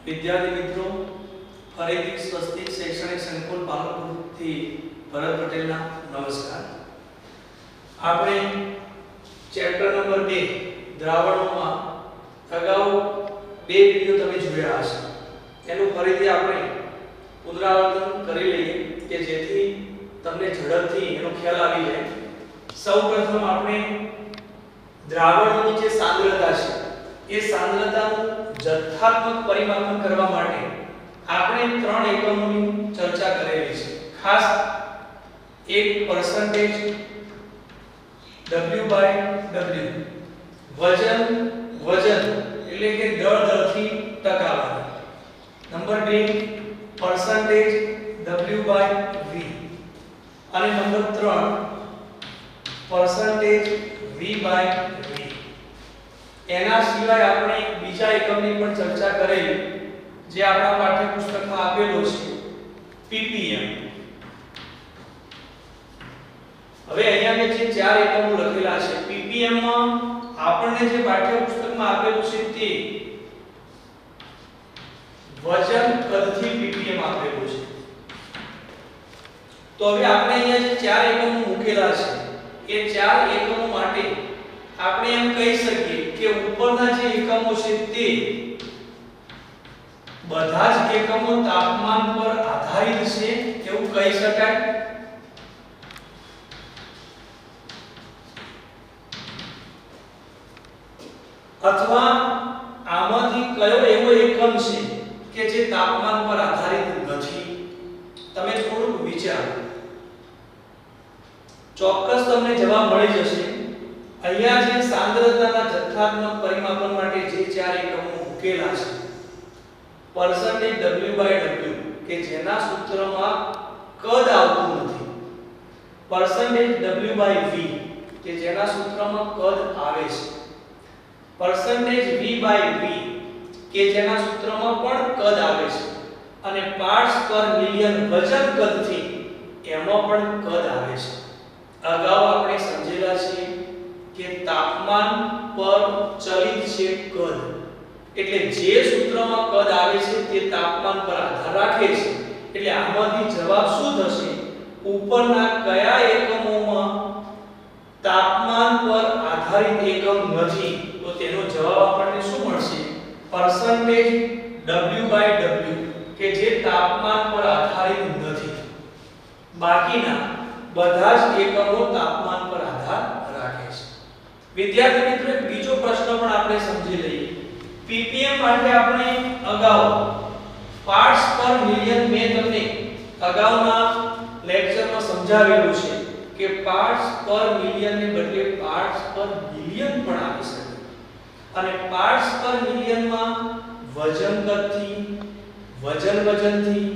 વિદ્યાર્થી મિત્રો, ફરીથી સ્વસ્તિક શૈક્ષણિક સંકુલ પાલનપુરથી ભરત પટેલના નમસ્કાર. આપણે ચેપ્ટર નંબર 2 દ્રાવણોમાં અગાઉ બે વિડિયો તમે જોયા હશે. એનું ફરીથી આપણે પુનરાવર્તન કરી લઈએ કે જેથી તમને ઝડપથી એનો ખ્યાલ આવી જાય. સૌપ્રથમ આપણે દ્રાવણની જે સાંદ્રતા છે એ સાંદ્રતાનું જથ્થાત્મક પરિમાપન કરવા માટે આપણે ત્રણ એકમોની ચર્ચા કરેલી છે. ખાસ એક પરસેન્ટેજ W/W, વજન એટલે કે દરથી ટકાવારી. નંબર 2 પરસેન્ટેજ W/V અને નંબર 3 પરસેન્ટેજ V/V. એના સિવાય આપણે બીજા એકમની પણ ચર્ચા કરેલી જે આપણા પાઠ્યપુસ્તકમાં આપેલો છે ppm. હવે અહીંયા મેં જે ચાર એકમો લખેલા છે ppm માં આપણને જે પાઠ્યપુસ્તકમાં આપેલું છે તે વજન કદથી ppm આપેલું છે. તો હવે આપણે અહીંયા જે ચાર એકમો મૂકેલા છે એ ચાર એકમો માટે આપણે એમ કહી શકીએ કે ઉપરના જે એકમો છે તે બધા જ એકમો તાપમાન પર આધારિત છે એવું કહી શકાય. અથવા આમાંથી કયો એવો એકમ છે કે જે તાપમાન પર આધારિત નથી? તમે થોડુંક વિચારો, ચોક્કસ તમને જવાબ મળી જશે. અહીંયા જે સાંદ્રતાના જથ્થાત્મક પરિમાપન માટે જે ચાર એકમો મૂકેલા છે પરસેન્ટેજ W/W કે જેના સૂત્રમાં કદ આવતું નથી, પરસેન્ટેજ W/V કે જેના સૂત્રમાં કદ આવે છે, પરસેન્ટેજ V/V કે જેના સૂત્રમાં પણ કદ આવે છે, અને પાર્ટ્સ પર મિલિયન વજન કદથી એમાં પણ કદ આવે છે. અગાઉ આપણે સમજેલા છે કે તાપમાન પર ચલિત છે કદ, એટલે જે સૂત્રમાં કદ આવે છે તે તાપમાન પર આધાર રાખે છે. એટલે આમાંથી જવાબ શું થશે? ઉપરના કયા એકમોમાં તાપમાન પર આધારિત એકમ નથી? તો તેનો જવાબ આપણને શું મળશે? પરસેન્ટેજ W/W કે જે તાપમાન પર આધારિત નથી. બાકીના બધા જ એકમો તાપમાન પર આધાર રાખે છે. વિદ્યાર્થી મિત્રો, એક બીજો પ્રશ્ન પણ આપણે સમજી લઈએ. ppm માટે આપણે અગાઉ પાર્ટ્સ પર મિલિયન મેં તમને અગાઉના લેક્ચરમાં સમજાવેલું છે કે પાર્ટ્સ પર મિલિયન ને બદલે પાર્ટ્સ પર બિલિયન પણ આવી શકે, અને પાર્ટ્સ પર મિલિયનમાં વજન કદથી, વજનથી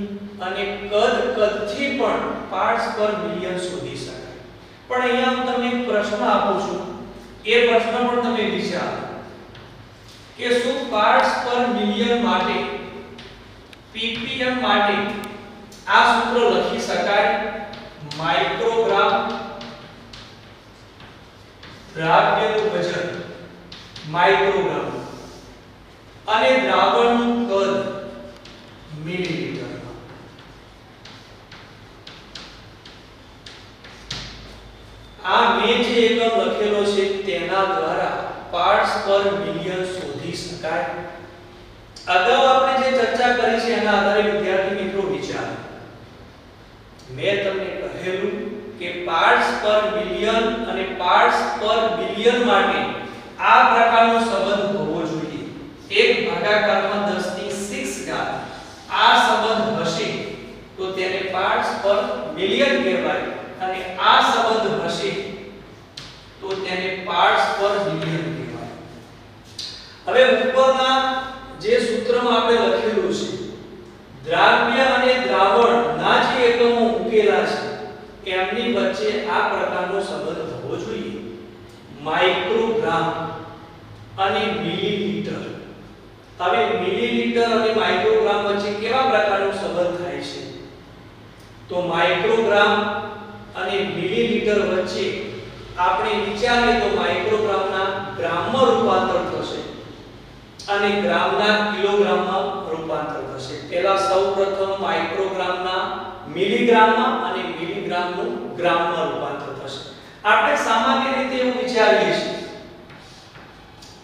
અને કદથી પણ પાર્ટ્સ પર મિલિયન શોધી શકાય. પણ અહીંયા હું તમને એક પ્રશ્ન આપું છું, એ પ્રશ્ન પણ તમે વિચારો કે શું પાર્ટ્સ પર મિલિયન માટે ppm માટે આ સૂત્ર લખી શકાય? માઇક્રોગ્રામ દ્રાવ્યનું વજન માઇક્રોગ્રામ અને દ્રાવણનું કદ મિલીલીટરમાં. આ મેં જે એકમ લખેલો છે તેના દ્વારા પાર્ટ્સ પર મિલિયન શોધી શકાય. અગાઉ આપણે જે ચર્ચા કરી છે એના આધારે વિદ્યાર્થી મિત્રો વિચારો. મેં તમને કહેલું કે પાર્ટ્સ પર મિલિયન અને પાર્ટ્સ પર બિલિયન માટે આ પ્રકારનો સંબંધ હોવો જોઈએ. 1/10⁻⁶ આ સંબંધ હશે તો તેને પાર્ટ્સ પર મિલિયન કહેવાય, અને આ સંબંધ હશે તો તેને પાર્ટ્સ પર બિલિયન કહેવાય. હવે ઉપરના જે સૂત્રમાં આપણે લખેલું છે દ્રાવ્ય અને દ્રાવણના જે એકમો મૂકેલા છે એમની વચ્ચે આ પ્રકારનો સંબંધ હોવો જોઈએ. માઇક્રોગ્રામ અને મિલીલીટર. હવે મિલીલીટર અને માઇક્રોગ્રામ વચ્ચે કેવા પ્રકારનો સંબંધ થાય છે? તો માઇક્રોગ્રામ અને મિલીલીટર વચ્ચે આપણે વિચારીએ તો માઇક્રોગ્રામના ગ્રામમાં રૂપાંતર થશે અને ગ્રામના કિલોગ્રામમાં રૂપાંતર સૌપ્રથમ માઇક્રોગ્રામના મિલીગ્રામમાં અને મિલીગ્રામનું ગ્રામમાં રૂપાંતર થશે. આપણે સામાન્ય રીતે એવું વિચારીએ છીએ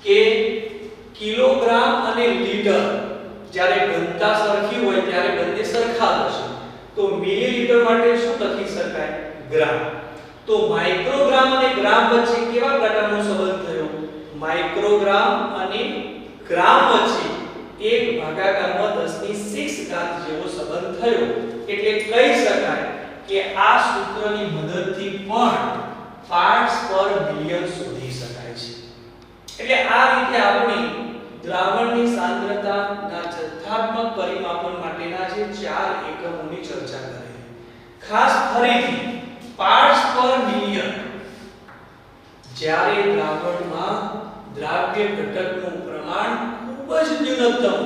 કે કિલોગ્રામ અને લીટર જ્યારે ઘનતા સરખી હોય ત્યારે બંને સરખા થશે. તો મિલીલીટર માટે શું લખી શકાય? ગ્રામ. તો માઇક્રોગ્રામ અને ગ્રામ વચ્ચે કેવા પ્રકારનો સંબંધ થયો? માઇક્રોગ્રામ અને ગ્રામ વચ્ચે 1/10⁶ જેવો સંબંધ થયો. એટલે કહી શકાય કે આ સૂત્રની મદદથી પણ પાર્ટ્સ પર મિલિયન શોધી શકાય છે. એટલે આ રીતે આપણે દ્રાવણની સાંદ્રતાના જથ્થાત્મક પરિમાપન માટેના જે 4 એકમોની ચર્ચા કરી. ખાસ ફરીથી પાર્ટ્સ પર મિલિયન. જ્યારે દ્રાવણમાં દ્રાવ્ય ઘટકનું પ્રમાણ ખૂબ જ ન્યૂનતમ હોય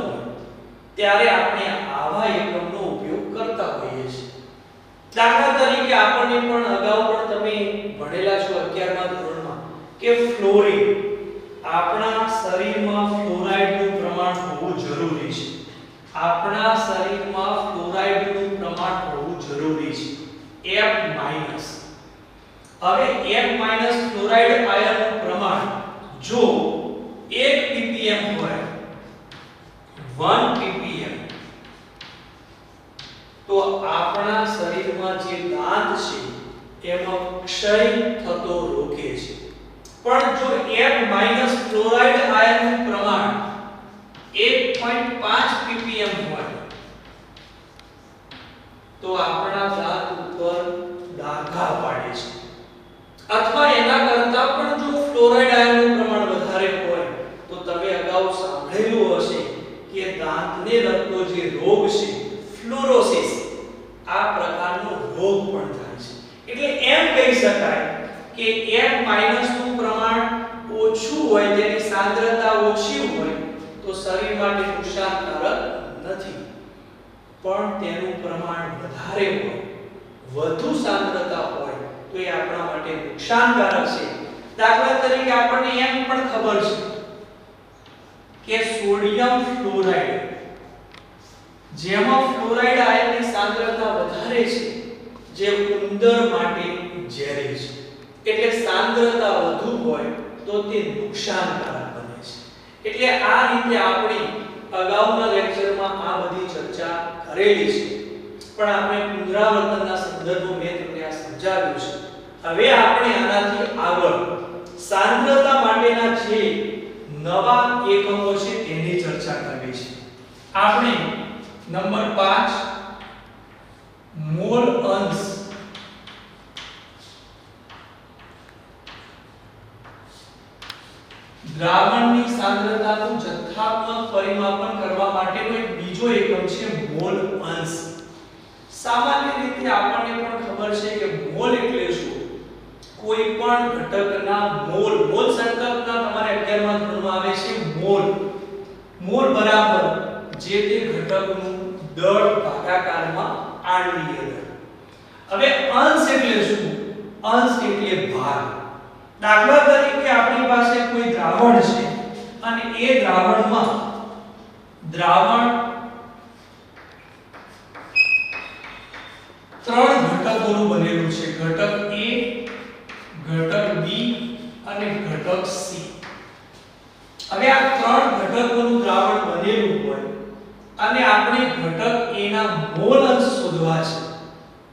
ત્યારે આપણે આવા એકમનો ઉપયોગ કરતા હોઈએ છીએ. દાખલા તરીકે આપણને પણ અગાઉ પણ તમે ભણેલા છો 11મા ધોરણમાં કે ફ્લોરિન. આપણા શરીરમાં ફ્લોરાઇડનું પ્રમાણ હોવું જરૂરી છે. આપણા શરીરમાં ફ્લોરાઇડનું પ્રમાણ હોવું જરૂરી છે. F-. હવે F- ફ્લોરાઇડ આયનનું પ્રમાણ જો 1 ppm હોય 1 ppm તો આપણા શરીરમાં જે દાંત છે એમાં ક્ષય થતો રોકે છે. પણ જો F- ફ્લોરાઇડ આયનનું પ્રમાણ 1.5 ppm હોય તો આપણા દાંત ઉપર ડાઘા પાડે છે. અથવા એના કરતાં પણ જો ફ્લોરાઇડ આયનનું પ્રમાણ વધારે હોય તો તમે અગાઉ સાંભળેલું હશે કે દાંતને લગતો જે રોગ છે ફ્લોરોસિસ, આ પ્રકારનો રોગ પણ થાય છે. એટલે એમ કહી શકાય કે F- નું પ્રમાણ ઓછું હોય, તેની સાંદ્રતા ઓછી હોય તો શરીર માટે નુકસાનકારક નથી. પણ તેનું પ્રમાણ વધારે હોય, વધુ સાંદ્રતા હોય તો એ આપણા માટે નુકસાનકારક છે. દાખલા તરીકે આપણને એમ પણ ખબર છે કે સોડિયમ ફ્લોરાઇડ, જેમાં ફ્લોરાઇડ આયનની સાંદ્રતા વધારે છે, જે ઉંદર માટે ઝેરી છે. એટલે સાંદ્રતા વધુ હોય તો તે નુકસાનકારક બને છે. એટલે આ રીતે આપણે અગાઉના લેક્ચરમાં આ બધી ચર્ચા કરેલી છે. પણ આપણે પુનરાવર્તનના સંદર્ભમાં મેં તમને આ સમજાવ્યું છે. હવે આપણે આનાથી આગળ સાંદ્રતા માટેના જે નવા એકમો છે તેની ચર્ચા કરવી છે. આપણે નંબર 5 મોલ અંશ દ્રાવણની સાંદ્રતાનું જથ્થાત્મક પરિમાપન કરવા માટેનો એક બીજો એકમ છે મોલ અંશ. સામાન્ય રીતે આપણને પણ ખબર છે કે મોલ એટલે શું? કોઈ પણ ઘટકના મોલ સંકલ્પના તમારે 11મા ધોરણમાં આવે છે મોલ. મોલ બરાબર જે તે ઘટકનું દળ ભાગાકારમાં આણ્વીય દળ. હવે અંશ એટલે શું? અંશ એટલે ભાગ. દાખલા તરીકે આપણી પાસે કોઈ દ્રાવણ છે અને એ દ્રાવણમાં દ્રાવણ 3 ઘટકોનું બનેલું છે. ઘટક A, ઘટક B અને ઘટક C. હવે આ 3 ઘટકોનું દ્રાવણ બનેલું હોય અને આપણે ઘટક A ના મોલ અંશ શોધવા છે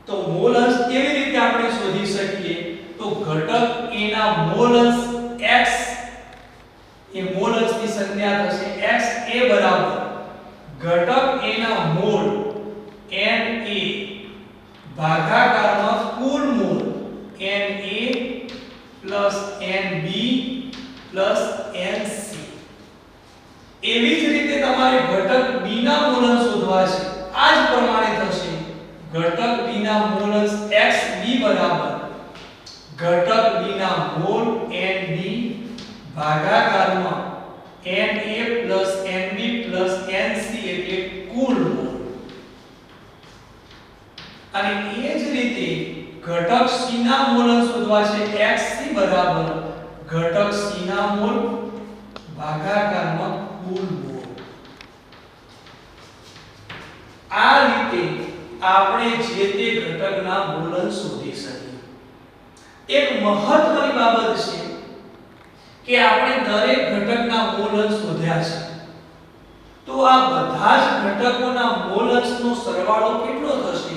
તો મોલ અંશ કેવી રીતે આપણે શોધી શકીએ? તો ઘટક A ના મોલ અંશ x, એ મોલ અંશની સંજ્ઞા થશે x A બરાબર ઘટક A ના મોલ Na ભાગાકારમાં કુલ મોલ Na Nb Nc. એવી જ રીતે તમારે ઘટક B ના મોલ અંશ શોધવા છે. આ જ પ્રમાણે થશે. ઘટક B ના મોલ અંશ xB બરાબર ઘટક B ના mall Nb ભાગાકારમાં Na Nb Nc એટલે કુલ મોલ. અને એ જ રીતે ઘટક C ના મોલ અંશ શોધવા છે. xC બરાબર ઘટક C ના મોલ ભાગાકારમાં કુલ મોલ. આ આપણે જે તે ઘટકના મોલ અંશ શોધી શકીએ. એક મહત્વની બાબત છે કે આપણે દરેક ઘટકના મોલ અંશ શોધ્યા છે, તો આ બધા જ ઘટકોના મોલ અંશનો સરવાળો કેટલો થશે?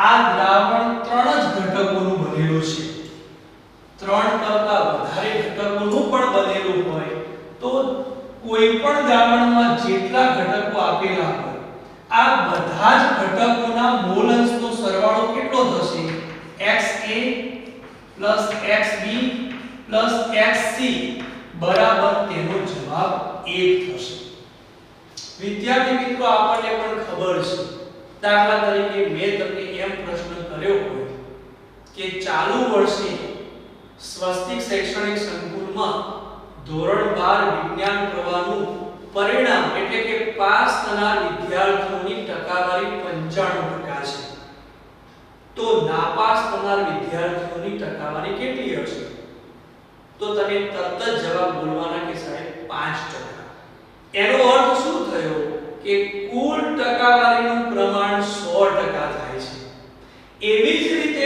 આ દ્રાવણ 3 જ ઘટકોનું બનેલું છે. 3 કરતા વધારે ઘટકોનું પણ બનેલું હોય તો કોઈ પણ દ્રાવણમાં જેટલા ઘટકો આપેલા હોય આ બધા જ ઘટકોના મોલ અંશનો સરવાળો કેટલો થશે? XA XB XC બરાબર તેનો જવાબ 1 થશે. વિદ્યાર્થી મિત્રો, આપણને પણ ખબર છે, દાખલા તરીકે મેં તમને એમ પ્રશ્ન કર્યો હોય કે ચાલુ વર્ષે સ્વસ્તિક શૈક્ષણિક સંકુલમાં ધોરણ 12 વિજ્ઞાન પ્રવાહનું પરિણામ એટલે કે પાસ થનાર વિદ્યાર્થીઓની ટકાવારી 95% છે, તો નાપાસ થનાર વિદ્યાર્થીઓની ટકાવારી કેટલી હશે? તો તમે તરત જ જવાબ બોલવાના કે સાહેબ 5%. એનો અર્થ શું થયો કે કુલ ટકાવારીનું પ્રમાણ 100% થાય છે. એવી જ રીતે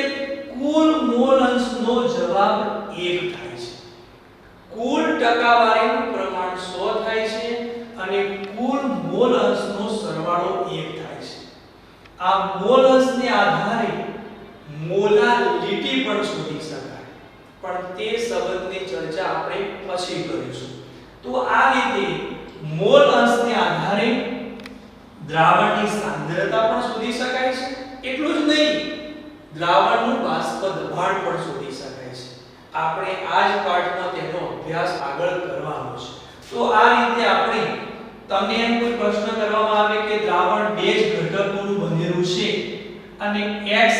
કુલ મોલ અંશનો જવાબ 1 થાય છે. કુલ ટકાવારીનું પ્રમાણ 100 થાય છે અને કુલ મોલ અંશનો સરવાળો 1 થાય છે. આ મોલ અંશને આધારે મોલાલિટી પણ શોધી શકાય, પણ તે સંબંધની ચર્ચા આપણે પછી કરીશું. તો આ રીતે મોલ અંશને આધારે દ્રાવણની સાંદ્રતા પણ શોધી શકાય છે. એટલું જ નહીં, દ્રાવણનું બાષ્પ દબાણ પણ શોધી શકાય છે. આપણે આ જ પાઠમાં તેનો અભ્યાસ આગળ કરવાનો છે. તો આ રીતે આપણે તમને એમ કોઈ પ્રશ્ન કરવામાં આવે કે દ્રાવણ 2 જ ઘટકોનું બનેલું છે અને x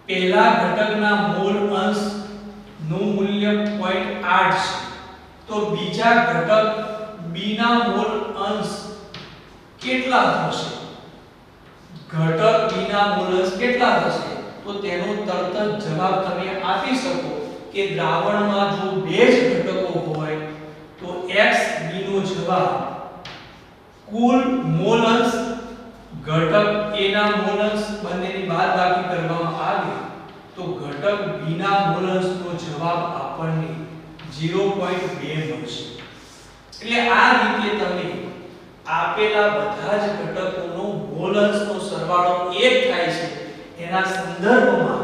પહેલા ઘટકના મોલ અંશ નું મૂલ્ય 0.8 છે, તો બીજા ઘટક b ના મોલ અંશ કેટલા થશે? ઘટક b ના મોલ અંશ કેટલા થશે? તો તેનો તરત જ જવાબ તમે આપી શકો કે દ્રાવણમાં જો 2 જ ઘટકો હોય તો xb નો જવાબ કુલ મોલ અંશ ઘટક a ના મોલ અંશ બંનેની બાદબાકી કરવામાં આવે તો ઘટક b ના મોલ અંશનો જવાબ આપણને 0.2 મળશે. એટલે આ રીતે તમે આપેલા બધા જ ઘટકોનો મોલ અંશનો સરવાળો 1 થાય છે એના સંદર્ભમાં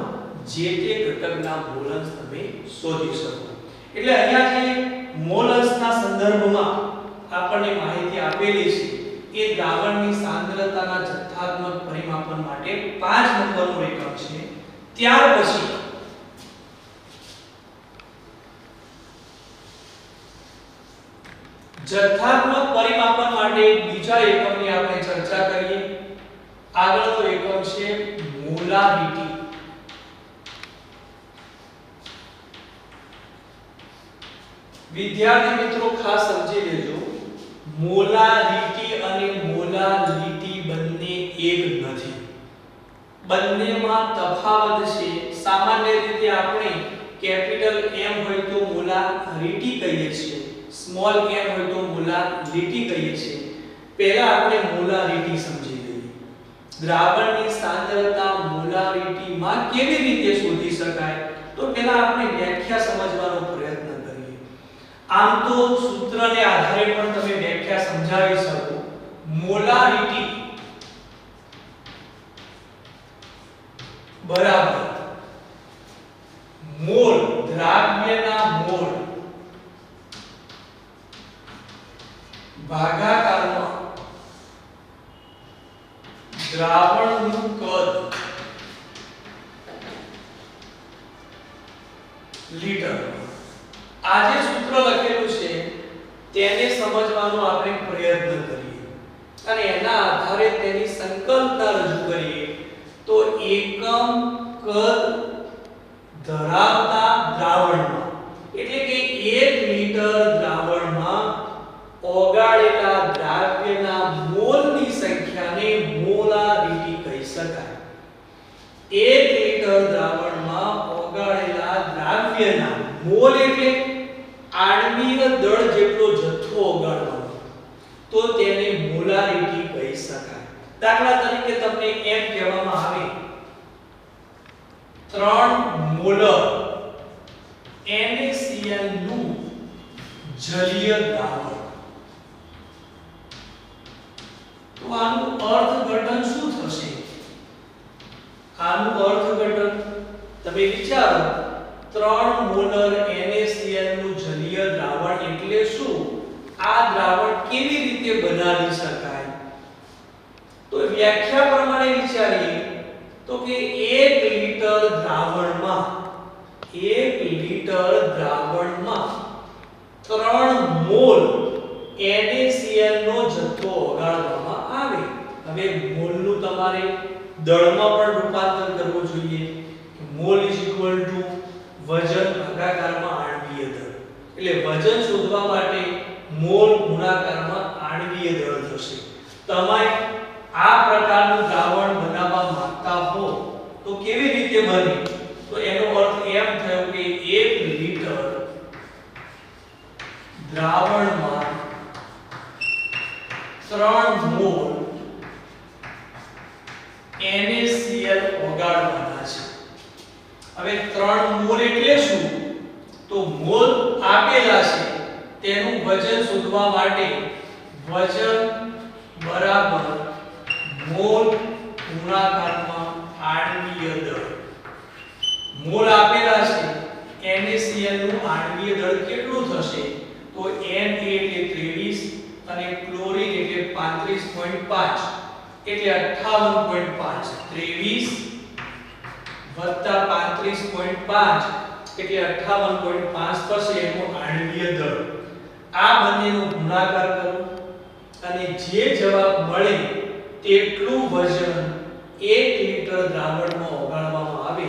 જે તે ઘટકના મોલ અંશ તમે શોધી શકો. એટલે અહીંયા જે મોલ અંશના સંદર્ભમાં આપણને માહિતી આપેલી છે એ દ્રાવણની સાંદ્રતાના જથ્થાત્મક પરિમાપન માટે 5 નંબરનો એકમ છે. ત્યાર પછી જથ્થાત્મક પરિમાપન માટે બીજા એકમની આપણે ચર્ચા કરીએ. આગળનો એકમ છે મોલારિટી. વિદ્યાર્થી મિત્રો ખાસ સમજી લેજો, મોલારિટી અને મોલાલિટી બંને એક નથી, બંનેમાં તફાવત છે. સામાન્ય રીતે આપણે કેપિટલ M હોય તો મોલારિટી કહીએ છીએ, સ્મોલ m હોય તો મોલાલિટી કહીએ છીએ. પહેલા આપણે મોલારિટી સમજી લઈએ. દ્રાવણની સાંદ્રતા મોલારિટીમાં કેવી રીતે શોધી શકાય? તો પહેલા આપણે વ્યાખ્યા સમજવાનો પ્રયત્ન કરીએ. આમ તો સૂત્રને આધારે પણ તમે વ્યાખ્યા સમજાવી શકો. મોલારિટી બરાબર મોલ, દ્રાવ્યના મોલ ભાગાકારમાં દ્રાવણનું કદ લીટર. આ જે સૂત્ર લખેલું છે તેને સમજવાનો આપણે પ્રયત્ન કરીએ અને એના આધારે તેની સંકલ્પના રજૂ કરીએ તો એકમ કદ ધરાવતા દ્રાવણમાં એટલે કે 1 લિટર દ્રાવણમાં ઓગાળેલા દ્રાવ્યના મોલની સંખ્યાને મોલારિટી કહી શકાય. 1 લિટર દ્રાવણમાં ઓગાળેલા દ્રાવ્યના મોલ એટલે આણ્વીય દળ જેટલો જથ્થો ઓગાળવાનો, તો તેને મોલારિટી કહી શકાય. દાખલા તરીકે તમને એમ કહેવામાં આવે 3 મોલર NaCl નું જલીય દ્રાવણ, તો આનું અર્થઘટન શું થશે? આનું અર્થઘટન તમે વિચારો, 3 મોલર NaCl નું જલીય દ્રાવણ એટલે શું? આ દ્રાવણ કેવી રીતે બનાવી શકાય? તો વ્યાખ્યા પ્રમાણે વિચારીએ તો કે 1 લિટર દ્રાવણમાં 3 મોલ NaCl નો જથ્થો ઓગાળવામાં આવે. હવે મોલ નું તમારે દળમાં પણ રૂપાંતર કરવું જોઈએ. મોલ વજન ભાગાકારમાં આણ્વીય દળ. એટલે વજન શોધવા માટે મોલ ગુણાકારમાં આણ્વીય દળ થશે. તમે આ પ્રકારનું દ્રાવણ બનાવવા માંગતા હો તો કેવી રીતે બને? તો એનો અર્થ એમ થયો કે 1 લિટર દ્રાવણમાં 3 મોલ NaCl ઓગાળવાના છે. હવે 3 મોલ એટલે શું? તો મોલ આપેલા છે, તેનું વજન શોધવા માટે વજન બરાબર મોલ ગુણાકારમાં આણ્વીય દળ. મોલ આપેલા છે, NaCl નું આણ્વીય દળ કેટલું થશે? તો Na એટલે 23 અને ક્લોરીન એટલે 35.5 એટલે 58.5. 23 35.5 એટલે 58.5 થશે એનું આણ્વીય દળ. આ બંનેનો ગુણાકાર કરો અને જે જવાબ મળે તેટલું વજન 1 લિટર દ્રાવણમાં ઓગાળવામાં આવે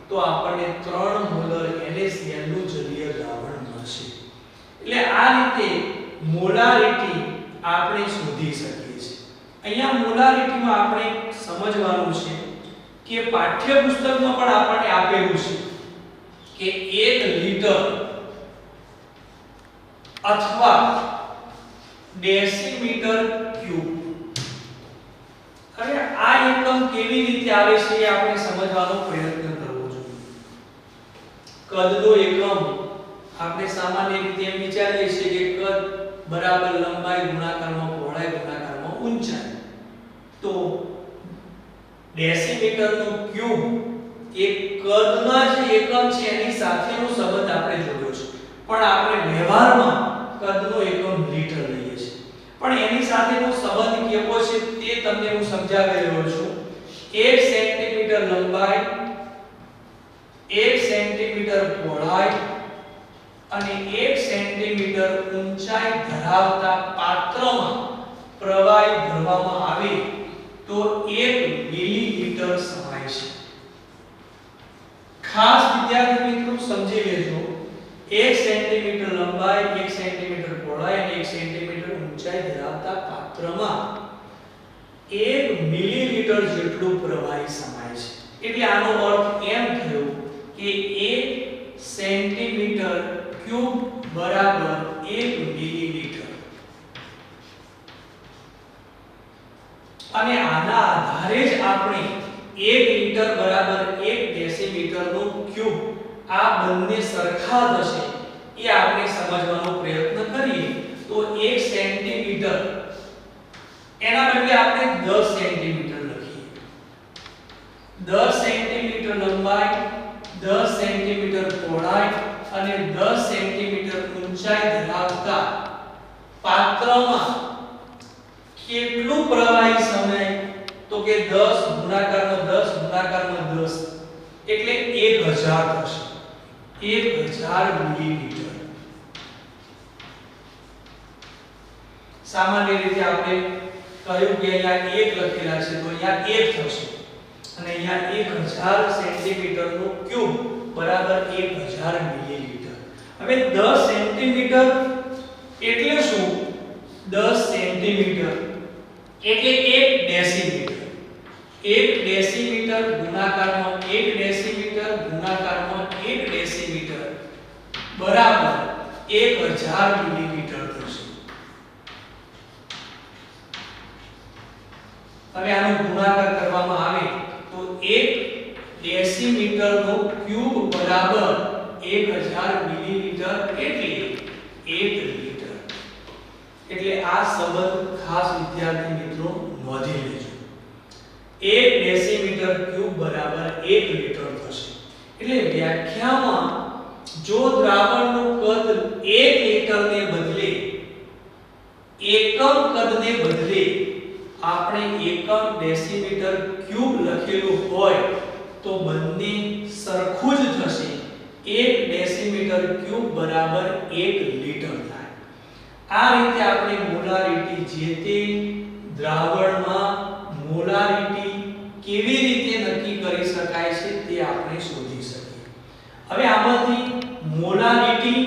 તો આપણને 3 મોલર NaCl નું જલીય દ્રાવણ મળશે. એટલે આ રીતે મોલારિટી આપણે શોધી શકીએ છીએ. અહીંયા મોલારિટીમાં આપણે સમજવાનું છે કે પાઠ્યપુસ્તકમાં પણ આપણને આપેલું છે કે 1 લિટર અથવા ડેસીમીટર ક્યુબ. હવે આ એકમ કેવી રીતે આવે છે એ આપણે સમજવાનો પ્રયત્ન કરવો જોઈએ. કદનો એકમ આપણે સામાન્ય રીતે એમ વિચારીએ છીએ કે કદ બરાબર લંબાઈ ગુણાકારમાં પહોળાઈ ગુણાકારમાં ઊંચાઈ. તો ડેસીમીટર નું ક્યુબ એક કદના જે એકમ છે એની સાથેનો સંબંધ આપણે જોયો છે, પણ આપણે વ્યવહારમાં કદનો એકમ લિટર લઈએ છીએ. પણ એની સાથેનો સંબંધ કેવો છે તે તમને હું સમજાવી રહ્યો છું. 1 સેન્ટીમીટર લંબાઈ, 1 સેન્ટીમીટર પહોળાઈ અને 1 સેન્ટીમીટર ઊંચાઈ ધરાવતા પાત્રમાં પ્રવાહી ભરવામાં આવે તો 1 મિલીલીટર સમાય છે. ખાસ વિદ્યાર્થી મિત્રો સમજી લેજો, 1 સેન્ટીમીટર લંબાઈ, 1 સેન્ટીમીટર પહોળાઈ અને 1 સેન્ટીમીટર ઊંચાઈ ધરાવતા પાત્રમાં 1 મિલીલીટર જેટલું પ્રવાહી સમાય છે. એટલે આનો અર્થ એમ થયો કે 1 સેન્ટીમીટર ક્યુબ બરાબર 1 મિલીલીટર. અને આના આધારે જ આપણે 1 લિટર બરાબર 1 ડેસીમીટર નું ક્યુબ આ બંને સરખા થશે એ આપણે સમજવાનો પ્રયત્ન કરીએ. તો 1 સેન્ટીમીટર એના બદલે આપણે 10 સેન્ટીમીટર લખીએ. 10 સેન્ટીમીટર લંબાઈ, 10 સેન્ટીમીટર પહોળાઈ અને 10 સેન્ટીમીટર ઊંચાઈ ધરાવતા પાત્રમાં કેટલું પ્રવાહી સમાય? તો કે 10 ગુણાકારમાં 10 ગુણાકારમાં 10 એટલે 1000 થશે. 1000 મિલીલીટર. સામાન્ય રીતે આપણે કહ્યું કે અહીંયા 1 લખેલા છે તો અહીંયા 1 થશે અને અહીંયા 1000 સેન્ટીમીટર નું ક્યુબ બરાબર 1000 મિલીલીટર. હવે 10 સેન્ટીમીટર એટલે શું? 10 સેન્ટીમીટર એટલે 1 ડેસીમીટર. 1 ડેસીમીટર ગુણાકારમાં 1 ડેસીમીટર ગુણાકારમાં 1 ડેસીમીટર બરાબર 1000 મિલીલીટર થશે. અને આનો ગુણાકાર કરવામાં આવે તો 1 ડેસીમીટરનો ક્યુબ બરાબર 1000 મિલીલીટર એટલે 1 લીટર. એટલે આ સંબંધ ખાસ વિદ્યાર્થી મિત્રો નોંધી લેજો. 1 ડેસીમીટર ક્યુબ બરાબર 1 લીટર થશે. એટલે વ્યાખ્યામાં જો દ્રાવણનું કદ 1 લીટરને બદલે એકમ કદને બદલે આપણે એકમ ડેસીમીટર ક્યુબ લખેલું હોય તો બંને સરખું જ થશે. 1 ડેસીમીટર ક્યુબ બરાબર 1 લીટર થાય. આ રીતે આપણે મોલારિટી જે તે દ્રાવણમાં મોલારિટી કેવી રીતે નક્કી કરી શકાય છે તે આપણે શોધી શકીએ. હવે આમાંથી મોલારિટી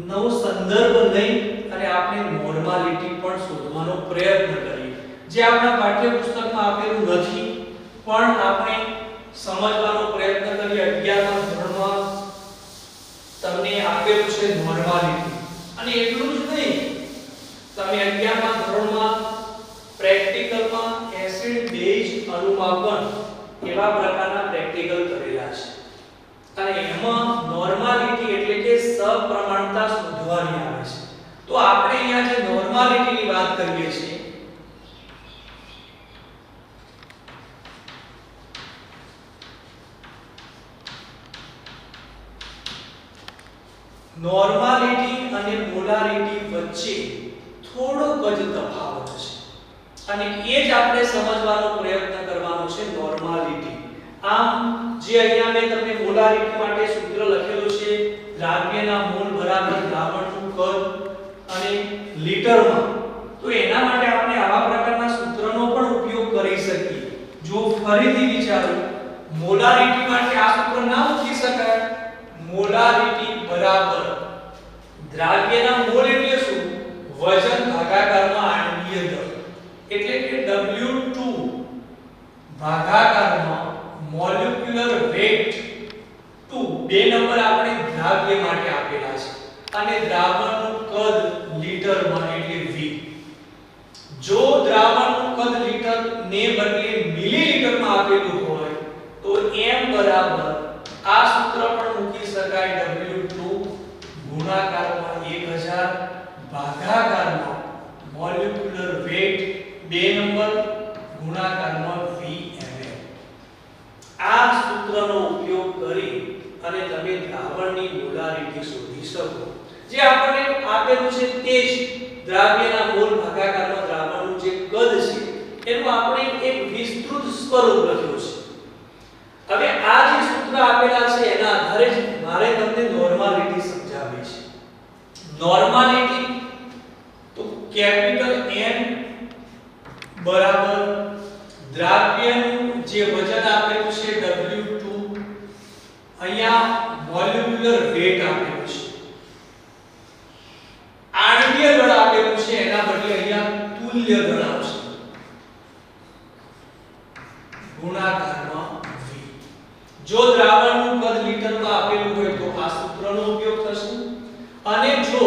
નો સંદર્ભ લઈ અને આપણે નોર્માલિટી પણ શોધવાનો પ્રયત્ન કરીએ. જે આપણા પાઠ્યપુસ્તકમાં આપેલું નથી પણ આપણે સમજવાનો પ્રયત્ન કરીએ. 11મા ધોરણમાં તમને આપેલું છે નોર્માલિટી. અને એટલું જ નહીં, તમે 11મા ધોરણમાં પ્રેક્ટિકલમાં એસિડ બેઝ અનુમાપન એવા પ્રકારના પ્રેક્ટિકલ કરેલા છે. અને એમાં નોર્માલિટી એટલે કે સપ્રમાણતા શોધવાની આવે છે. તો આપણે અહીંયા જે નોર્માલિટીની વાત કરીએ છીએ નોર્માલિટી અને મોલારિટી વચ્ચે થોડોક જ તફાવત છે અને એ જ આપણે સમજવાનો પ્રયત્ન કરવાનો છે નોર્માલિટી. આમ જે અહીંયા મેં તમને મોલારિટી માટે સૂત્ર લખેલું છે દ્રાવ્યના મોલ બરાબર દ્રાવણનું કદ અને લીટરમાં, તો એના માટે આપણે આવા પ્રકારના સૂત્રનો પણ ઉપયોગ કરી શકીએ. જો ફરીથી વિચારો, મોલારિટી માટે આ સૂત્ર ના મૂકી શકાય. મોલારિટી બરાબર દ્રાવ્યના મોલ એટલે શું? વજન ભાગાકારમાં આણ્વીય દળ. એટલે કે W2 ભાગાકારમાં મોલેક્યુલર વેટ 2. બે નંબર આપણે દ્રાવ્ય માટે આપેલા છે અને દ્રાવણનું કદ લીટરમાં એટલે V. જો દ્રાવણનું કદ લીટર ને બદલે મિલીલીટરમાં આપેલું હોય તો m બરાબર આ સૂત્ર પણ મૂકી શકાય W2 ગુણાકારમાં 1000 ભાગાકારમાં મોલેક્યુલર વેટ 2 નંબર ગુણાકારમાં Vml. આ સૂત્રનો ઉપયોગ કરી અને તમે દ્રાવણની મોલારિટી શોધી શકો. જે આપણને આપેલું છે તે જ દ્રાવ્યના મોલ ભાગાકારમાં દ્રાવણનું જે કદ છે એનું આપણે એક વિસ્તૃત સ્વરૂપ લખ્યું છે. હવે આ જે સૂત્ર આપેલા છે એના આધારે જ મારે તમને નોર્માલિટી સમજાવવી છે. નોર્માલિટી તો કેપિટલ N બરાબર દ્રાવ્યનું જે વજન આપેલું છે W2, અહીંયા મોલેક્યુલર વેટ આપેલું છે, આણ્વીય દળ આપેલું છે, એના બદલે અહીંયા તુલ્ય દળ આવશે ગુણાકારમાં V. જો દ્રાવણનું કદ લીટરમાં આપેલું હોય તો આ સૂત્રનો ઉપયોગ થશે અને જો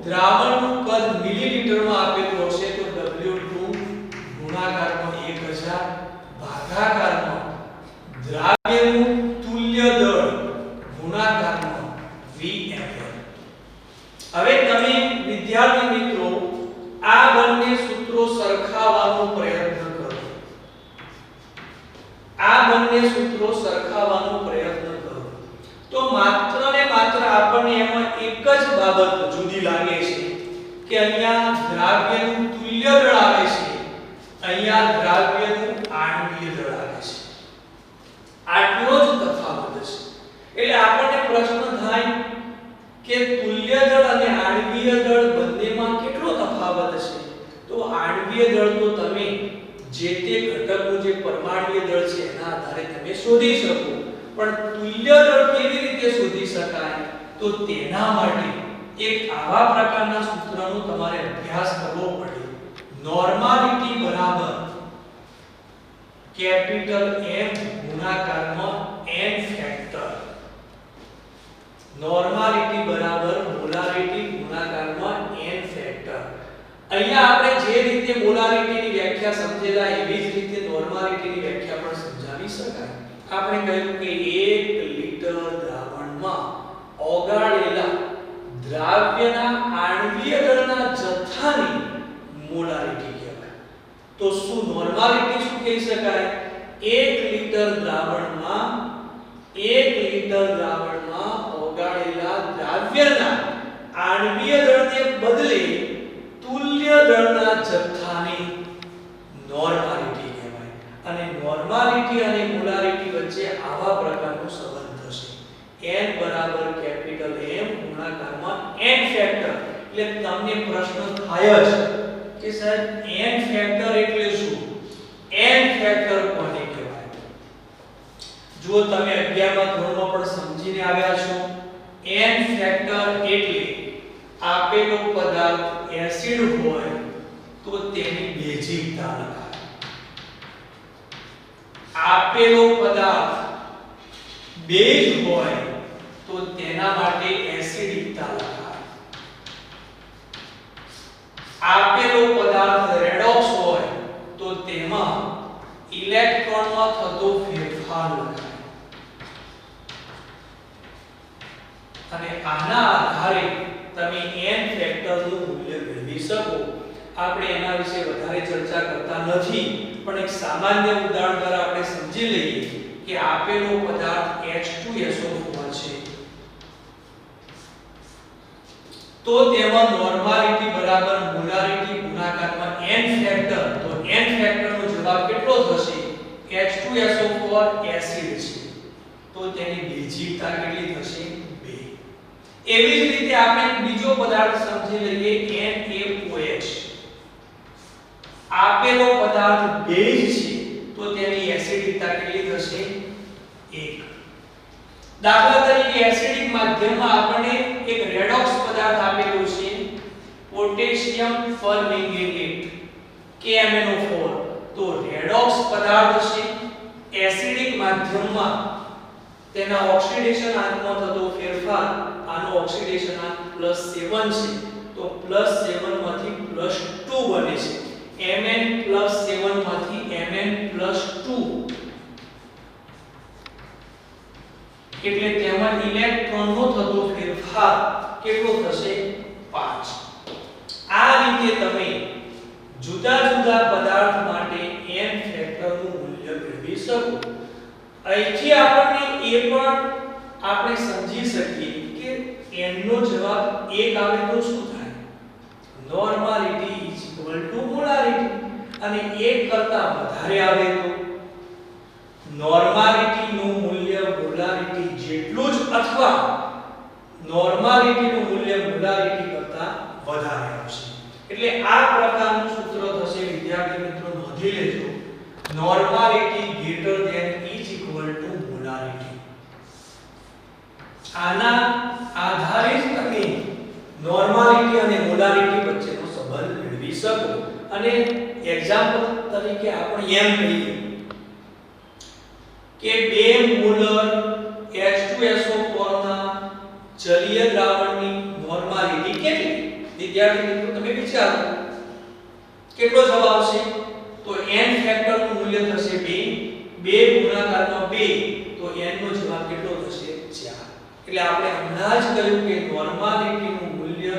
દ્રાવણનું કદ મિલીલીટરમાં આપેલું હશે તો W2 ગુણાકારમાં 1000 ભાગાકારમાં દ્રાવ્યનું તુલ્ય દળ ગુણાકારમાં Vml. હવે તમે વિદ્યાર્થી મિત્રો આ બંને સૂત્રો સરખાવવાનો પ્રયત્ન કરો. આ બંને સૂત્રો સરખાવવાનો પ્રયત્ન કરો તો માત્ર ને માત્ર આપણને એમાં એક જ બાબત જુદી લાગે છે કે અહીંયા દ્રાવ્યનું તુલ્ય દળ આવે છે, અહીંયા દ્રાવ્યનું આણ્વીય દળ આવે છે. આટલો જ તફાવત છે. એટલે આપણને પ્રશ્ન થાય કે તુલ્ય દળ અને આણ્વીય દળ બંનેમાં કેટલો તફાવત છે? તો આણ્વીય દળ તો તમે જે તે ઘટકનું જે પરમાણ્વીય દળ છે એના આધારે તમે શોધી શકો, પણ તુલ્ય દળ કેવી રીતે શોધી શકાય? તો તેના માટે એક આવા પ્રકારના સૂત્રનો તમારે અભ્યાસ કરવો પડે. નોર્માલિટી બરાબર કેપિટલ M ગુણાકારમાં n ફેક્ટર. નોર્માલિટી બરાબર મોલારિટી ગુણાકારમાં n ફેક્ટર. અહીંયા આપણે જે રીતે મોલારિટીની વ્યાખ્યા વ્યાખ્યા સમજેલા એવી જ રીતે નોર્માલિટીની વ્યાખ્યા પણ સમજાવી શકાય. આપણે કહ્યું કે 1 લિટર દ્રાવણમાં ઓગાળેલા દ્રાવ્યના આણ્વીય દળના જથ્થાની મોલારિટી કહેવાય. તો શું નોર્માલિટી શું કહી શકાય? 1 લિટર દ્રાવણમાં ઓગાળેલા દ્રાવ્યના આણ્વીય દળને બદલે તુલ્ય દળના જથ્થાની નોર્માલિટી કહેવાય. અને નોર્માલિટી અને મોલારિટી વચ્ચે આવા પ્રકારનો સંબંધ થશે. n બરાબર કેપિટલ M ગુણાકારમાં n ફેક્ટર. એટલે તમને પ્રશ્ન થાય જ કે સાહેબ n ફેક્ટર એટલે શું? n ફેક્ટર કોને કહેવાય? જો તમે 11મા ધોરણમાં પણ સમજીને આવ્યા છો, n ફેક્ટર એટલે આપેલો પદાર્થ એસિડ હોય તો તેની બેઝિકતા લખાય. આપેલો પદાર્થ બેઝ હોય તો તેના માટે એસિડિકતા લખાય. આપેલો પદાર્થ રેડોક્સ હોય તો તેમાં ઇલેક્ટ્રોનમાં થતો ફેરફાર લખાય. અને આના આધારે તમે n ફેક્ટરનું મૂલ્ય મેળવી શકો. આપણે એના વિશે વધારે ચર્ચા કરતા નથી, પણ એક સામાન્ય ઉદાહરણ દ્વારા આપણે સમજી લઈએ કે આપેલો પદાર્થ H2SO4 છે તો તેમાં નોર્માલિટી બરાબર મોલારિટી ગુણાકારમાં n ફેક્ટર. તો n ફેક્ટરનો જવાબ કેટલો થશે? H2SO4 એસિડ છે તો તેની બેઝિકતા કેટલી થશે? 2. એવી જ રીતે આપણે બીજો પદાર્થ સમજી લઈએ NaOH. આપેલો પદાર્થ બેઝ છે તો તેની એસિડિકતા કેટલી થશે? 1. દાખલા તરીકે એસિડિક માધ્યમમાં આપણને એક રેડોક્સ પદાર્થ આપેલો છે પોટેશિયમ પરમેંગેનેટ KMnO4. તો રેડોક્સ પદાર્થ છે, એસિડિક માધ્યમમાં તેના ઓક્સિડેશન આંકમાં થતો ફેરફાર, આનો ઓક્સિડેશન આંક +7 છે તો +7 માંથી +2 બને છે. Mn+7 માંથી Mn+2 એટલે તેમાં ઇલેક્ટ્રોનનો થતો ફેરફાર કેટલો થશે? 5. આ રીતે તમે જુદા જુદા પદાર્થ માટે n ફેક્ટરનું મૂલ્ય મેળવી શકો. અહીંથી આપણને એ પણ આપણે સમજી શકીએ કે n નો જવાબ 1 આવે તો શું થાય? Normality molarity. અને 1 કરતા વધારે આવે તો નોર્માલિટી નું મૂલ્ય મોલારિટી જેટલું જ અથવા નોર્માલિટી નું મૂલ્ય મોલારિટી કરતા વધારે આવશે. એટલે આ પ્રકારનું સૂત્ર થશે. વિદ્યાર્થી મિત્રો નોંધી લેજો, normality greater than is equal to molarity. આના આધારે જ તમે નોર્માલિટી અને મોલારિટી વચ્ચેનો સંબંધ મેળવી શકો. અને એક્ઝામ્પલ તરીકે આપણે એમ કહીએ કે 2 મોલર H2SO4 ના જલીય દ્રાવણની નોર્માલિટી કેટલી? વિદ્યાર્થી મિત્રો તમે વિચારો કેટલો જવાબ આવશે? તો n ફેક્ટરનું મૂલ્ય થશે 2 ગુણાકારમાં 2 તો n નો જવાબ કેટલો થશે? 4. એટલે આપણે હમણાં જ કહ્યું કે નોર્માલિટીનું મૂલ્ય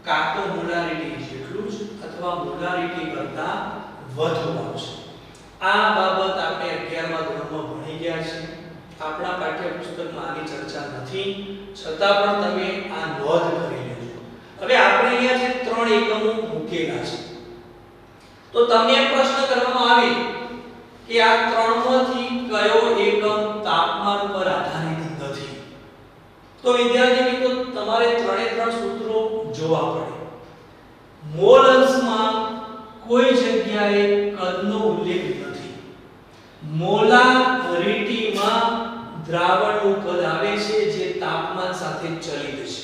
કાં તો મોલારિટી જેટલું જ અથવા મોલારિટી કરતા વધુ આવશે. આ બાબત આપણે 11મા ધોરણમાં ભણી ગયા છે. આપણા પાઠ્યપુસ્તકમાં આની ચર્ચા નથી, છતાં પણ તમે આ નોંધ કરી લેજો. હવે આપણે અહીંયા જે 3 એકમો મૂકેલા છે તો તમને એક પ્રશ્ન કરવામાં આવે કે આ 3 માંથી કયો એકમ તાપમાન પર આધારિત નથી? તો વિદ્યાર્થી મિત્રો તમારે 3 સૂત્રો જોવા પડે. મોલ અંશમાં કોઈ જગ્યાએ કદનો ઉલ્લેખ નથી. મોલારિટીમાં દ્રાવણનું કદ આવે છે જે તાપમાન સાથે ચલિત છે,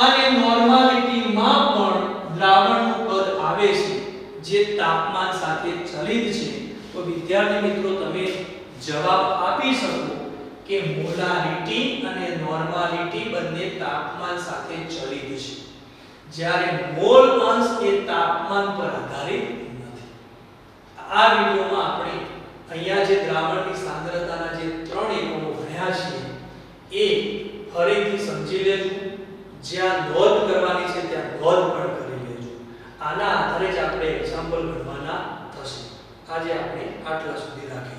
અને નોર્માલિટીમાં પણ દ્રાવણનું કદ આવે છે જે તાપમાન સાથે ચલિત છે. તો વિદ્યાર્થી મિત્રો તમે જવાબ આપી શકો કે મોલારિટી અને નોર્માલિટી બંને તાપમાન સાથે ચલિત છે, જ્યારે મોલ અંશ એ તાપમાન પર આધારિત નથી. આ વિડિયોમાં આપણે અહીંયા જે દ્રાવણની સાંદ્રતાના જે 3 એકમો ભણ્યા છે એ ફરીથી સમજી લેજો, જ્યાં નોંધ કરવાની છે ત્યાં નોંધ પણ કરી લેજો. આના આધારે જ આપણે એક્ઝામ્પલ ગણવાના થશે. આજે આપણે આટલા સુધી રાખીએ.